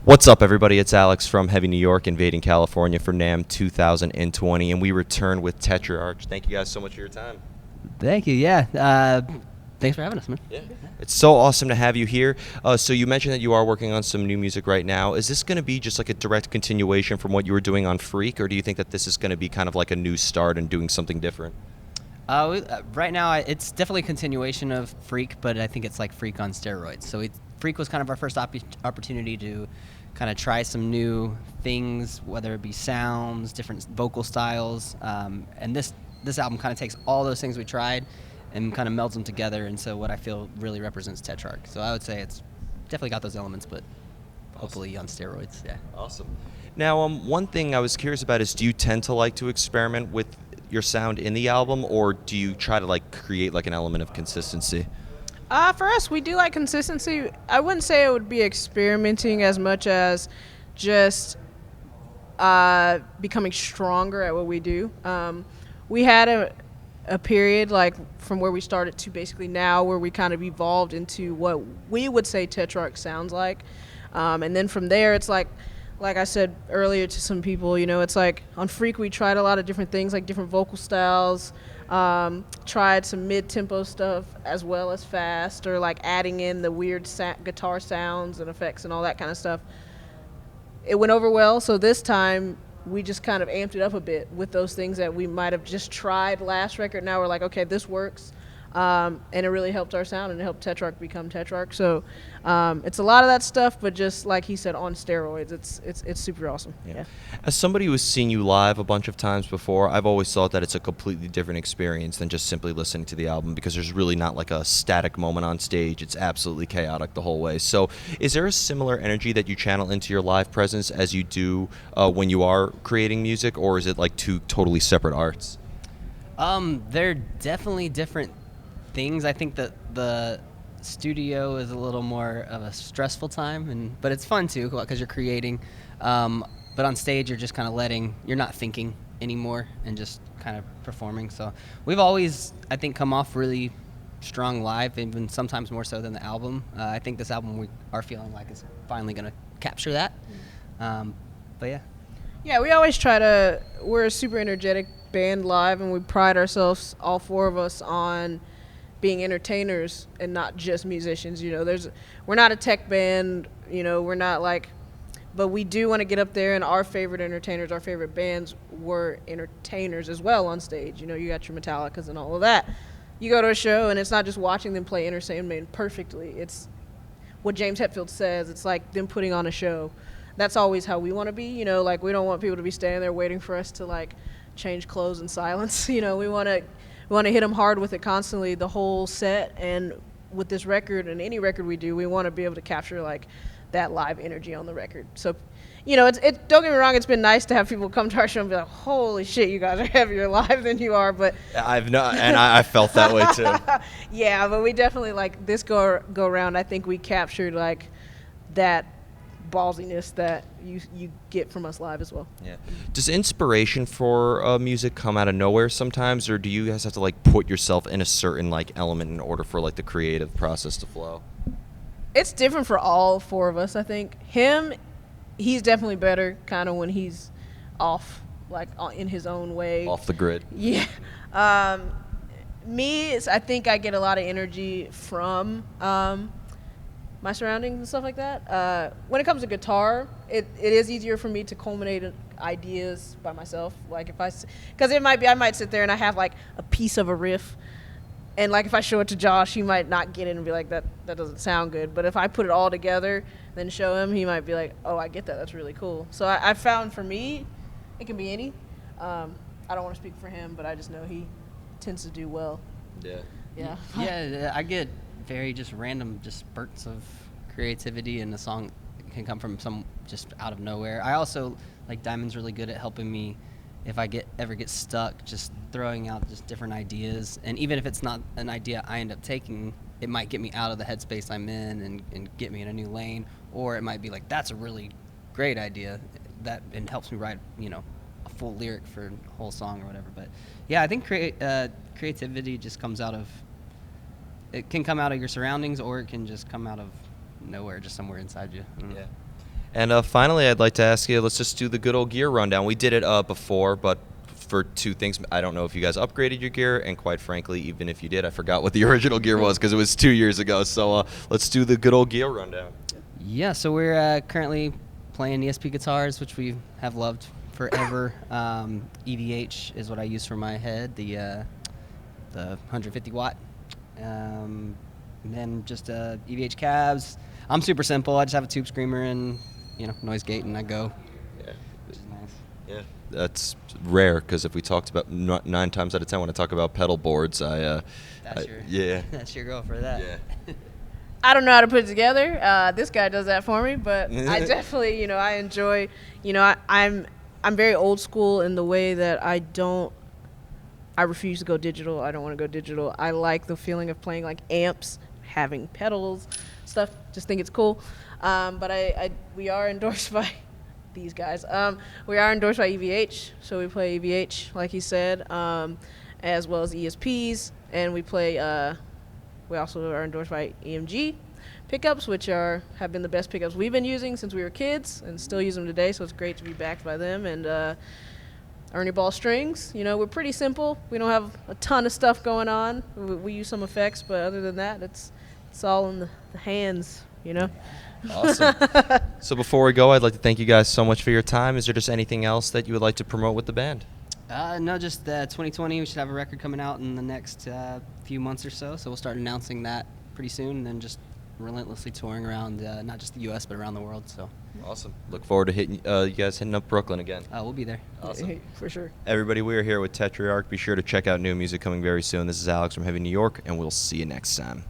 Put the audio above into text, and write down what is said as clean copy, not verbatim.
What's up, everybody? It's Alex from Heavy New York, invading California for Namm 2020, and we return with Tetrarch. Thank you guys so much for your time. Thank you. Yeah. Thanks for having us, man. Yeah. It's so awesome to have you here. So you mentioned that you are working on some new music right now. Is this going to be just like a direct continuation from what you were doing on Freak, or do you think that this is going to be kind of like a new start and doing something different? Right now, it's definitely a continuation of Freak, but I think it's like Freak on steroids. So Freak was kind of our first opportunity to kind of try some new things, whether it be sounds, different vocal styles, and this album kind of takes all those things we tried and kind of melds them together into what I feel really represents Tetrarch. So I would say it's definitely got those elements, but hopefully on steroids. Yeah. Awesome. Now, one thing I was curious about is, do you tend to like to experiment with your sound in the album, or do you try to like create like an element of consistency? For us, we do like consistency. I wouldn't say it would be experimenting as much as just becoming stronger at what we do. We had a period like from where we started to basically now where we kind of evolved into what we would say Tetrarch sounds like. And then from there, it's like I said earlier to some people, it's like on Freak we tried a lot of different things, like different vocal styles, tried some mid-tempo stuff as well as fast, or like adding in the weird guitar sounds and effects and all that kind of stuff. It went over well, so this time we just kind of amped it up a bit with those things that we might have just tried last record. Now we're like, okay, this works. And it really helped our sound, and it helped Tetrarch become Tetrarch. So it's a lot of that stuff, but just like he said, on steroids. It's super awesome. Yeah. As somebody who has seen you live a bunch of times before, I've always thought that it's a completely different experience than just simply listening to the album, because there's really not like a static moment on stage. It's absolutely chaotic the whole way. So is there a similar energy that you channel into your live presence as you do when you are creating music, or is it like two totally separate arts? They're definitely different things. I think that the studio is a little more of a stressful time, but it's fun too because you're creating. But on stage, you're just kind of you're not thinking anymore and just kind of performing. So we've always, I think, come off really strong live, even sometimes more so than the album. I think this album we are feeling like is finally going to capture that. But yeah. Yeah, we always we're a super energetic band live, and we pride ourselves, all four of us, on being entertainers and not just musicians. We're not a tech band, we're not like, but we do want to get up there, and our favorite entertainers, our favorite bands were entertainers as well on stage. You got your Metallicas and all of that. You go to a show, and it's not just watching them play Enter Sandman perfectly. It's what James Hetfield says. It's like them putting on a show. That's always how we want to be. Like, we don't want people to be standing there waiting for us to like change clothes in silence. We want to hit them hard with it constantly, the whole set. And with this record and any record we do, we want to be able to capture like that live energy on the record. So, don't get me wrong, it's been nice to have people come to our show and be like, holy shit, you guys are heavier live than you are. But I felt that way too. Yeah, but we definitely, like, this go around, I think we captured like that ballsiness that you get from us live as well. Yeah. Does inspiration for music come out of nowhere sometimes, or do you guys have to like put yourself in a certain like element in order for like the creative process to flow? It's different for all four of us. I think he's definitely better kind of when he's off, like in his own way, off the grid. Yeah. Me, I think I get a lot of energy from my surroundings and stuff like that. When it comes to guitar, it is easier for me to culminate ideas by myself. Like because I might sit there and I have like a piece of a riff, and like if I show it to Josh, he might not get it and be like, that doesn't sound good. But if I put it all together, then show him, he might be like, oh, I get that. That's really cool. So I found for me, it can be any. I don't want to speak for him, but I just know he tends to do well. Yeah. Yeah. Yeah, I get very just random just spurts of creativity, and the song can come from just out of nowhere. I also, like, Diamond's really good at helping me if I ever get stuck, just throwing out just different ideas. And even if it's not an idea I end up taking, it might get me out of the headspace I'm in and get me in a new lane. Or it might be like, that's a really great idea, and helps me write, a full lyric for a whole song or whatever. But yeah, I think creativity just it can come out of your surroundings, or it can just come out of nowhere, just somewhere inside you. Yeah. And finally, I'd like to ask you, let's just do the good old gear rundown. We did it before, but for two things, I don't know if you guys upgraded your gear, and quite frankly, even if you did, I forgot what the original gear was because it was 2 years ago. So let's do the good old gear rundown. Yeah, so we're currently playing ESP guitars, which we have loved forever. EVH is what I use for my head, the 150 watt. And then just EVH cabs. I'm super simple. I just have a tube screamer and noise gate, and I go. Yeah, Which is nice. yeah, that's rare because if we talked about 9 times out of 10 when I talk about pedal boards, That's your girl for that. Yeah. I don't know how to put it together. This guy does that for me, but I definitely, I enjoy. I'm very old school in the way that I refuse to go digital. I don't want to go digital. I like the feeling of playing like amps, having pedals, stuff. Just think it's cool. But we are endorsed by these guys. We are endorsed by EVH, so we play EVH, like he said, as well as ESPs, and we play. We also are endorsed by EMG pickups, which have been the best pickups we've been using since we were kids, and still use them today. So it's great to be backed by them. And Ernie Ball strings. We're pretty simple. We don't have a ton of stuff going on. We use some effects, but other than that, it's all in the hands. Awesome. So before we go, I'd like to thank you guys so much for your time. Is there just anything else that you would like to promote with the band? No, just 2020. We should have a record coming out in the next few months or so. So we'll start announcing that pretty soon, and then just relentlessly touring around, not just the U.S. but around the world. So awesome. Look forward to you guys hitting up Brooklyn again. we'll be there. Awesome. For sure. Everybody, we are here with Tetrarch. Be sure to check out new music coming very soon. This is Alex from Heavy New York, and we'll see you next time.